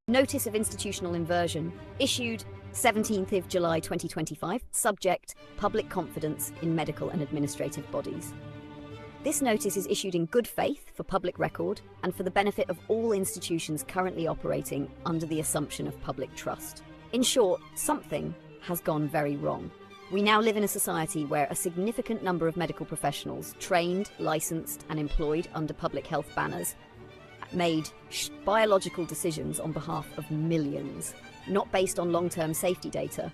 Notice of institutional inversion, issued 17th of July 2025, subject, public confidence in medical and administrative bodies. This notice is issued in good faith for public record and for the benefit of all institutions currently operating under the assumption of public trust. In short, something has gone very wrong. We now live in a society where a significant number of medical professionals, trained, licensed, and employed under public health banners, made biological decisions on behalf of millions, not based on long-term safety data,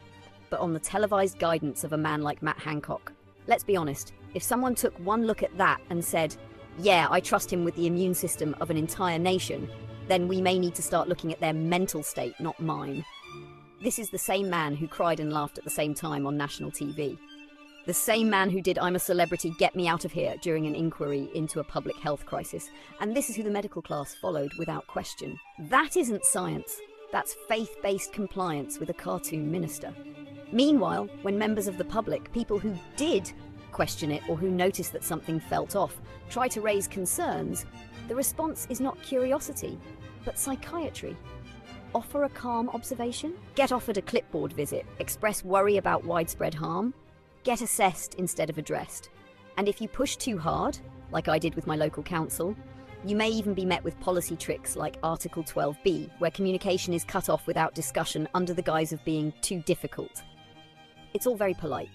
but on the televised guidance of a man like Matt Hancock. Let's be honest, if someone took one look at that and said, yeah, I trust him with the immune system of an entire nation, then we may need to start looking at their mental state, not mine. This is the same man who cried and laughed at the same time on national TV. The same man who did "I'm a celebrity, get me out of here" during an inquiry into a public health crisis. And this is who the medical class followed without question. That isn't science. That's faith-based compliance with a cartoon minister. Meanwhile, when members of the public, people who did question it or who noticed that something felt off, try to raise concerns, the response is not curiosity, but psychiatry. Offer a calm observation? Get offered a clipboard visit, express worry about widespread harm? Get assessed instead of addressed. And if you push too hard, like I did with my local council, you may even be met with policy tricks like Article 12B, where communication is cut off without discussion under the guise of being too difficult. It's all very polite,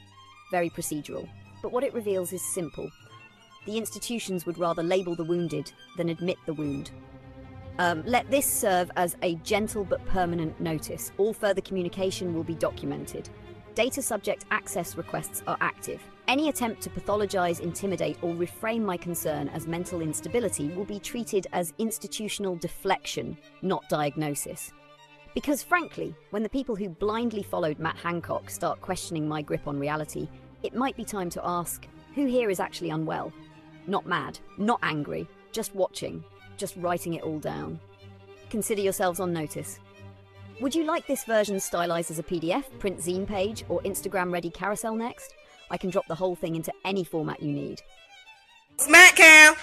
very procedural, but what it reveals is simple. The institutions would rather label the wounded than admit the wound. Let this serve as a gentle but permanent notice. All further communication will be documented. Data subject access requests are active. Any attempt to pathologize, intimidate, or reframe my concern as mental instability will be treated as institutional deflection, not diagnosis. Because frankly, when the people who blindly followed Matt Hancock start questioning my grip on reality, it might be time to ask, who here is actually unwell? Not mad, not angry, just watching, just writing it all down. Consider yourselves on notice. Would you like this version stylized as a PDF, print zine page, or Instagram-ready carousel next? I can drop the whole thing into any format you need. Smack Cam!